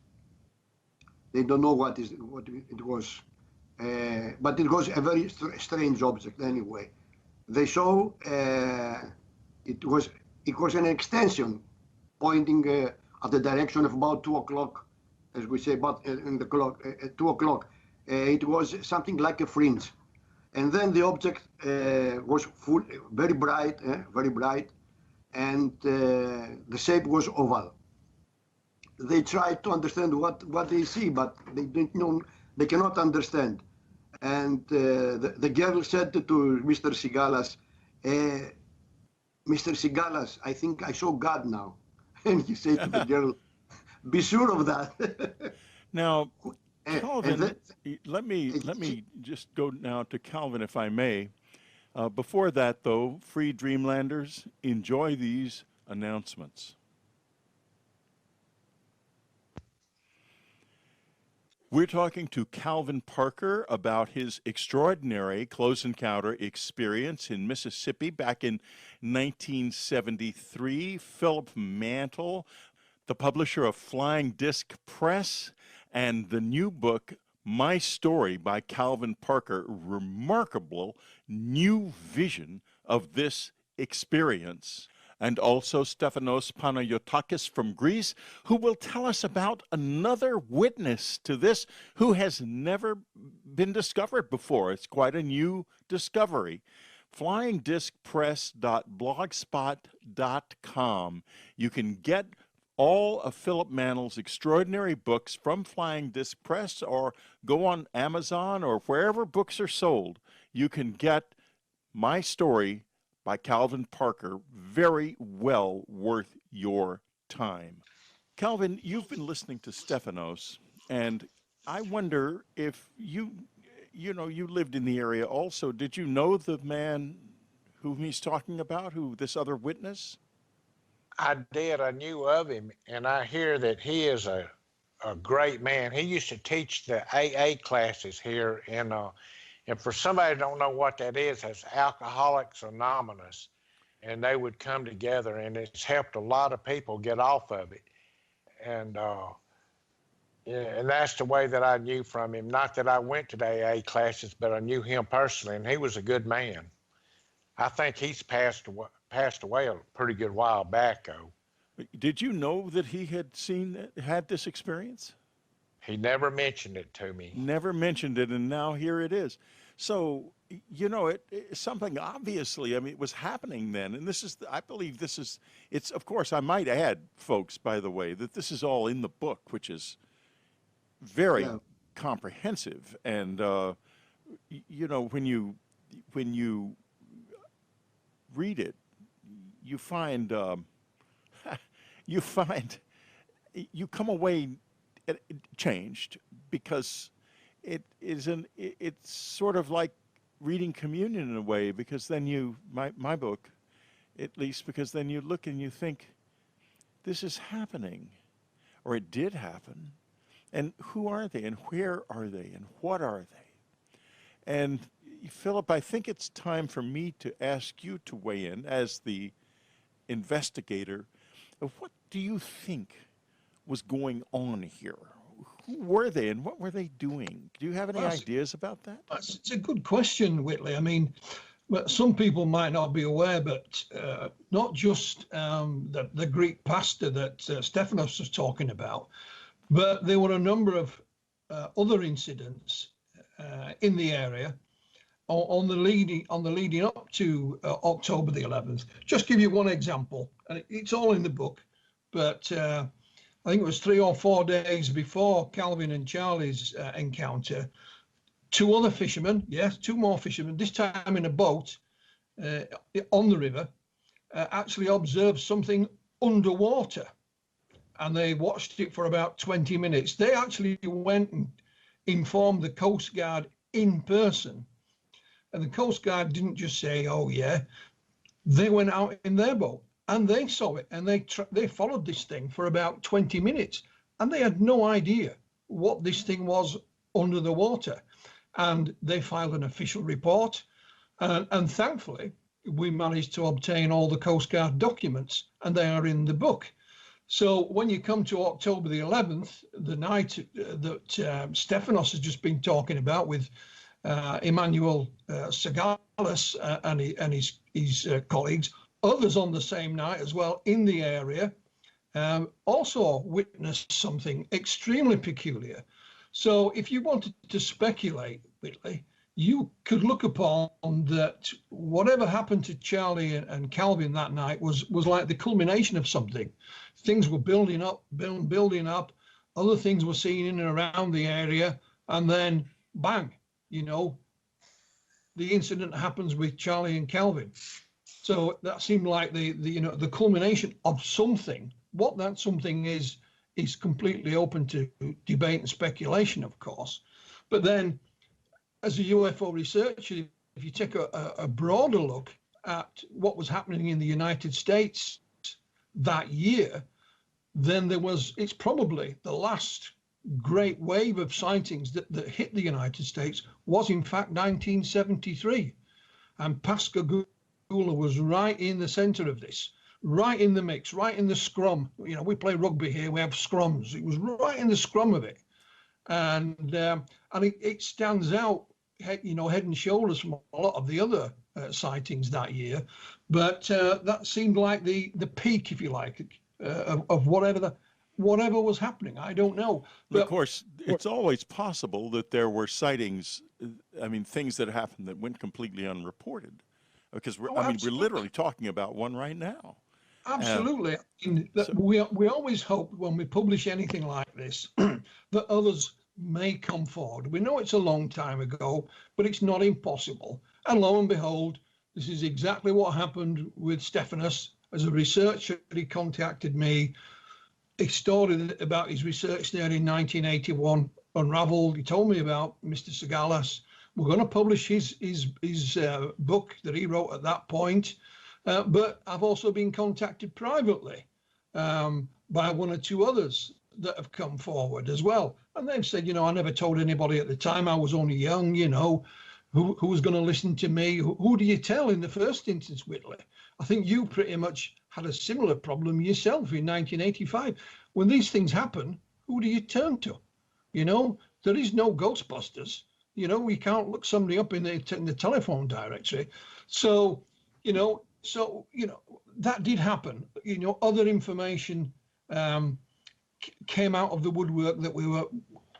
D: They don't know what it was, but it was a very strange object anyway. They saw it was an extension pointing at the direction of about 2 o'clock, as we say, about in the clock, 2 o'clock. It was something like a fringe. And then the object was very bright, and the shape was oval. They tried to understand what they see, but they didn't know, they cannot understand. And the girl said to Mr. Sigalas, Mr. Sigalas, I think I saw God now. And he said to the girl, be sure of that.
A: Now, Calvin, let me just go now to Calvin, if I may. Before that, though, free Dreamlanders, enjoy these announcements. We're talking to Calvin Parker about his extraordinary close encounter experience in Mississippi back in 1973. Philip Mantle, the publisher of Flying Disc Press, and the new book, My Story by Calvin Parker, remarkable new vision of this experience. And also Stefanos Panayotakis from Greece, who will tell us about another witness to this who has never been discovered before. It's quite a new discovery. flyingdiscpress.blogspot.com. You can get all of Philip Mantle's extraordinary books from Flying Disc Press, or go on Amazon or wherever books are sold. You can get My Story by Calvin Parker, very well worth your time. Calvin, you've been listening to Stefanos, and I wonder if you lived in the area also. Did you know the man whom he's talking about, this other witness?
C: I did. I knew of him, and I hear that he is a great man. He used to teach the AA classes here in and for somebody who don't know what that is, that's Alcoholics Anonymous. And they would come together, and it's helped a lot of people get off of it. And and that's the way that I knew from him. Not that I went to the AA classes, but I knew him personally, and he was a good man. I think he's passed away a pretty good while back, though.
A: Did you know that he had had this experience?
C: He never mentioned it to me.
A: Never mentioned it, and now here it is. So, it's something obviously, it was happening then. And I believe it's, of course, I might add, folks, by the way, that this is all in the book, which is very comprehensive. And, when you read it, you find, you come away changed, because it's sort of like reading communion in a way, because then my book, at least, because then you look and you think, this is happening, or it did happen, and who are they, and where are they, and what are they? And Philip, I think it's time for me to ask you to weigh in as the investigator. What do you think was going on here? Who were they, and what were they doing? Do you have any ideas about that?
B: It's a good question, Whitley. But some people might not be aware, but not just the Greek pastor that Stefanos was talking about, but there were a number of other incidents in the area on the leading up to October the 11th. Just give you one example, and it's all in the book, but I think it was 3 or 4 days before Calvin and Charlie's encounter, 2 other fishermen, yes, 2 more fishermen, this time in a boat on the river, actually observed something underwater, and they watched it for about 20 minutes. They actually went and informed the Coast Guard in person, and the Coast Guard didn't just say, oh yeah, they went out in their boat and they saw it, and they followed this thing for about 20 minutes. and they had no idea what this thing was under the water. And they filed an official report, and thankfully we managed to obtain all the Coast Guard documents, and they are in the book. So when you come to October the 11th, the night that Stephanos has just been talking about with Emmanuel Sagalas and his colleagues, others on the same night as well in the area, also witnessed something extremely peculiar. So if you wanted to speculate, Whitley, you could look upon that whatever happened to Charlie and Calvin that night was like the culmination of something. Things were building up, other things were seen in and around the area, and then bang, the incident happens with Charlie and Calvin. So that seemed like the culmination of something. What that something is completely open to debate and speculation, of course. But then, as a UFO researcher, if you take a broader look at what was happening in the United States that year, then it's probably the last great wave of sightings that hit the United States was in fact 1973. And Pascagoula was right in the center of this, right in the mix, right in the scrum. We play rugby here, we have scrums. It was right in the scrum of it. And it stands out, head and shoulders from a lot of the other sightings that year. But that seemed like the peak, if you like, of whatever was happening. I don't know.
A: But of course, it's always possible that there were sightings, things that happened that went completely unreported. Because we're literally talking about one right now.
B: Absolutely. We always hope when we publish anything like this that others may come forward. We know it's a long time ago, but it's not impossible. And lo and behold, this is exactly what happened with Stephanos. As a researcher, he contacted me. He started about his research there in 1981, unraveled. He told me about Mr. Sagalas. We're going to publish his book that he wrote at that point. But I've also been contacted privately by one or two others that have come forward as well. And they've said, I never told anybody at the time. I was only young, who was going to listen to me? Who do you tell in the first instance, Whitley? I think you pretty much had a similar problem yourself in 1985. When these things happen, who do you turn to? There is no Ghostbusters. We can't look somebody up in the telephone directory. So, that did happen. Other information came out of the woodwork that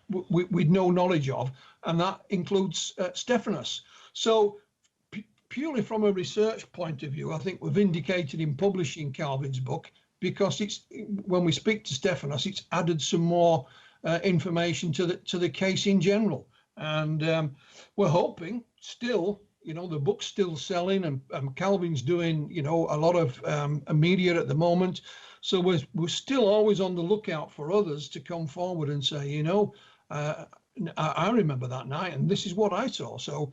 B: we'd no knowledge of, and that includes Stephanos. So purely from a research point of view, I think we've indicated in publishing Calvin's book, because when we speak to Stephanos, it's added some more information to the case in general. And we're hoping still, the book's still selling, and Calvin's doing, a lot of media at the moment. So we're still always on the lookout for others to come forward and say, I remember that night, and this is what I saw. So,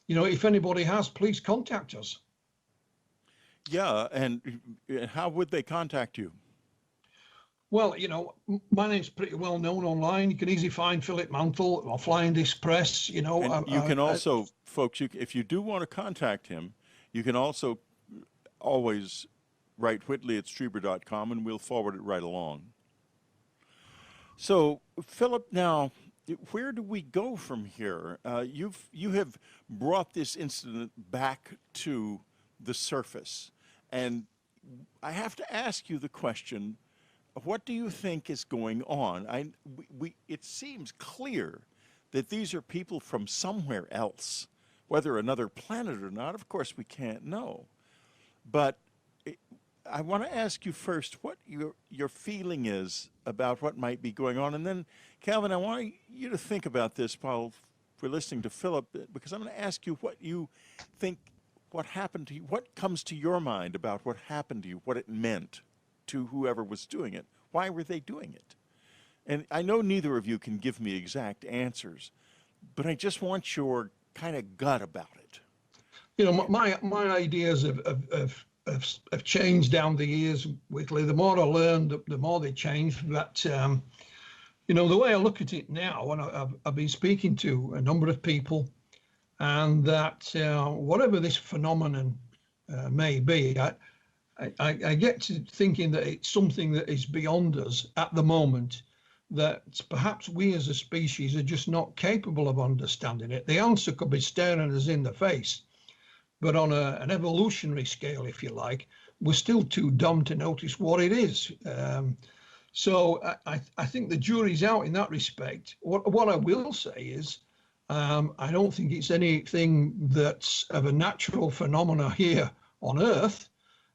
B: if anybody has, please contact us.
A: Yeah, and how would they contact you?
B: Well, my name's pretty well known online. You can easily find Philip Mantle or Flying Disc Press. And
A: you can also, folks, if you do want to contact him, you can also always write Whitley@Strieber.com, and we'll forward it right along. So, Philip, now, where do we go from here? You have brought this incident back to the surface, and I have to ask you the question: what do you think is going on? It seems clear that these are people from somewhere else, whether another planet or not. Of course, we can't know, but I want to ask you first what your feeling is about what might be going on, and then, Calvin, I want you to think about this while we're listening to Philip, because I'm going to ask you what you think, what happened to you, what comes to your mind about what happened to you, what it meant to whoever was doing it. Why were they doing it? And I know neither of you can give me exact answers, but I just want your kind of gut about it.
B: My ideas have changed down the years, Whitley. The more I learned, the more they changed. But You know, the way I look at it now, and I've been speaking to a number of people, and that whatever this phenomenon may be, I get to thinking that it's something that is beyond us at the moment, that perhaps we as a species are just not capable of understanding it. The answer could be staring us in the face, but on an evolutionary scale, if you like, we're still too dumb to notice what it is. So I think the jury's out in that respect. What I will say is, I don't think it's anything that's of a natural phenomena here on Earth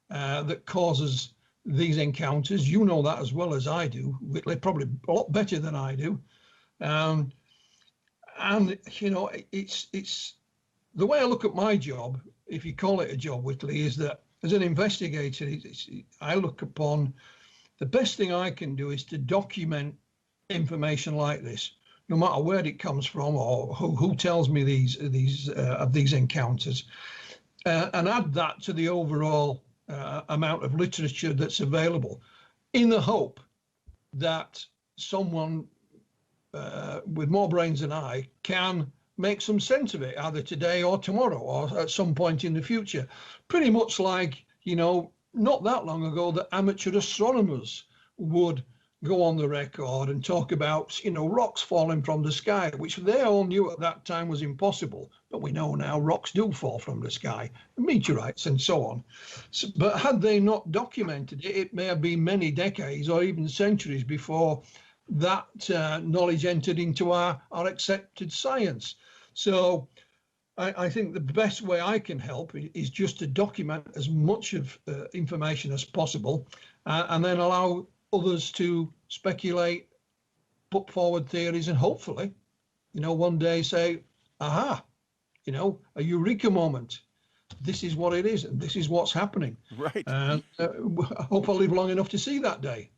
B: that causes these encounters. You know that as well as I do, Whitley, probably a lot better than I do. And you know, it's the way I look at my job, if you call it a job, Whitley, is that as an investigator, I look upon the best thing I can do is to document information like this, no matter where it comes from or who tells me these encounters, and add that to the overall amount of literature that's available, in the hope that someone with more brains than I can make some sense of it, either today or tomorrow or at some point in the future. Pretty much like, you know, not that long ago that amateur astronomers would go on the record and talk about, you know, rocks falling from the sky, which they all knew at that time was impossible. But we know now rocks do fall from the sky, meteorites and so on. So, but had they not documented it, it may have been many decades or even centuries before that knowledge entered into our accepted science. So I think the best way I can help is just to document as much of information as possible, and then allow others to speculate, put forward theories, and hopefully, you know, one day say, aha, you know, a eureka moment. This is what it is, and this is what's happening.
A: Right.
B: And I hope I live long enough to see that day.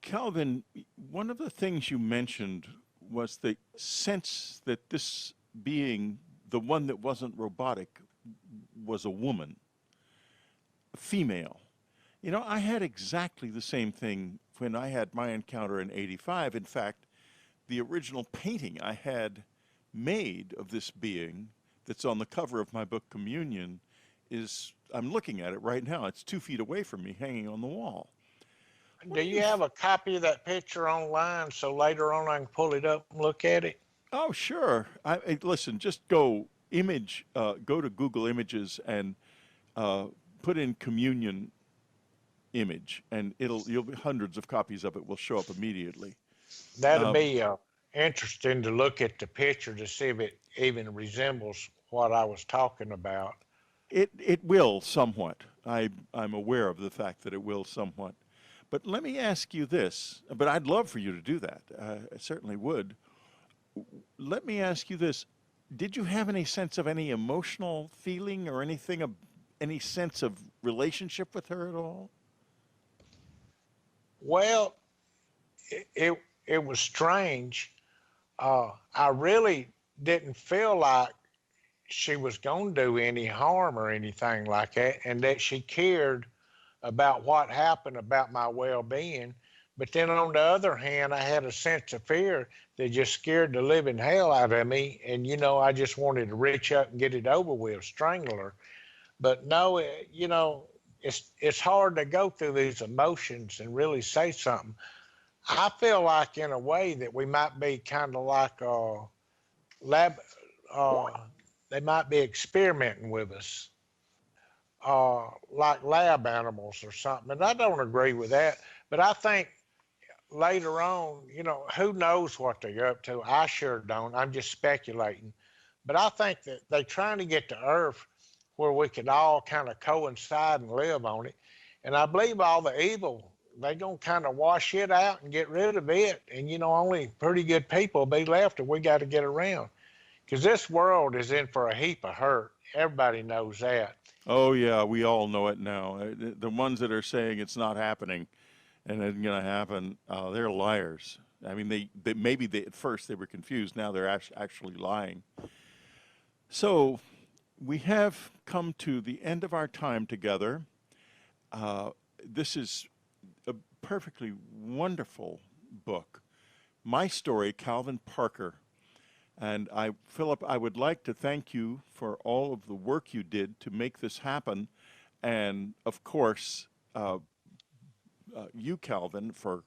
A: Calvin, one of the things you mentioned was the sense that this being, the one that wasn't robotic, was a woman, a female. You know, I had exactly the same thing when I had my encounter in '85. In fact, the original painting I had made of this being that's on the cover of my book Communion is, I'm looking at it right now, it's 2 feet away from me, hanging on the wall.
C: Do you have a copy of that picture online so later on I can pull it up and look at it?
A: Oh, sure. Listen, just go to Google Images and put in Communion image, and you'll be hundreds of copies of it will show up immediately.
C: That'd be interesting to look at the picture to see if it even resembles what I was talking about.
A: It will somewhat. I'm aware of the fact that it will somewhat. But let me ask you this, but I'd love for you to do that. I certainly would. Let me ask you this. Did you have any sense of any emotional feeling or anything, of any sense of relationship with her at all?
C: Well, it was strange. I really didn't feel like she was going to do any harm or anything like that, and that she cared about what happened, about my well-being. But then on the other hand, I had a sense of fear that just scared the living hell out of me. And, you know, I just wanted to reach up and get it over with, strangle her. But no, you know, it's hard to go through these emotions and really say something. I feel like in a way that we might be kind of like they might be experimenting with us. Like lab animals or something. And I don't agree with that. But I think later on, you know, who knows what they're up to? I sure don't. I'm just speculating. But I think that they're trying to get to Earth where we could all kind of coincide and live on it. And I believe all the evil, they're going to kind of wash it out and get rid of it. And, you know, only pretty good people will be left, and we got to get around. Because this world is in for a heap of hurt. Everybody knows that.
A: Oh, yeah, we all know it now. The ones that are saying it's not happening and it's going to happen, they're liars. I mean, maybe at first they were confused. Now they're actually lying. So we have come to the end of our time together. This is a perfectly wonderful book, my story, Calvin Parker. And Philip, I would like to thank you for all of the work you did to make this happen. And of course, you, Calvin, for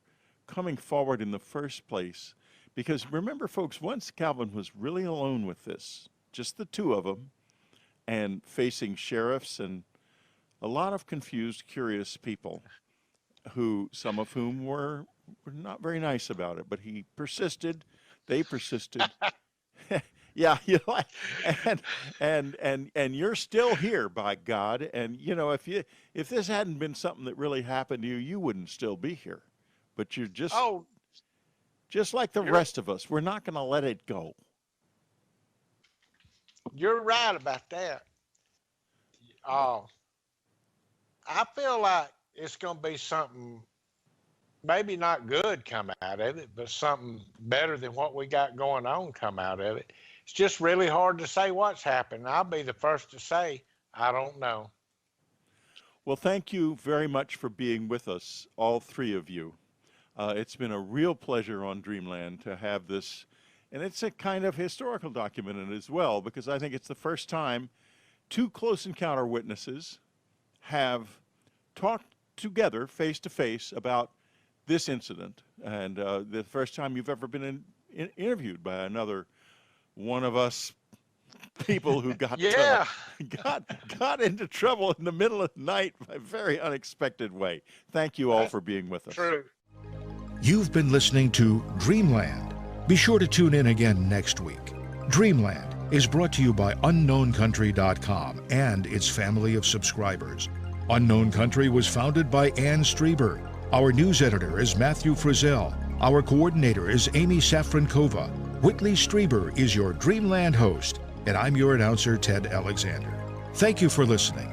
A: coming forward in the first place. Because remember, folks, once Calvin was really alone with this, just the two of them, and facing sheriffs and a lot of confused, curious people, some of whom were not very nice about it. But he persisted. They persisted. Yeah, you know, and you're still here, by God. And you know, if this hadn't been something that really happened to you, you wouldn't still be here. But you're just like the rest of us. We're not going to let it go.
C: You're right about that. I feel like it's going to be something, maybe not good come out of it, but something better than what we got going on come out of it. It's just really hard to say what's happened. I'll be the first to say, I don't know.
A: Well, thank you very much for being with us, all three of you. It's been a real pleasure on Dreamland to have this, and it's a kind of historical document in it as well, because I think it's the first time two close encounter witnesses have talked together face to face about this incident, and the first time you've ever been interviewed by another one of us people who got got into trouble in the middle of the night by a very unexpected way. Thank you all for being with us.
C: True.
E: You've been listening to Dreamland. Be sure to tune in again next week. Dreamland is brought to you by UnknownCountry.com and its family of subscribers. Unknown Country was founded by Ann Strieber. Our news editor is Matthew Frizzell. Our coordinator is Amy Safrankova. Whitley Strieber is your Dreamland host, and I'm your announcer, Ted Alexander. Thank you for listening.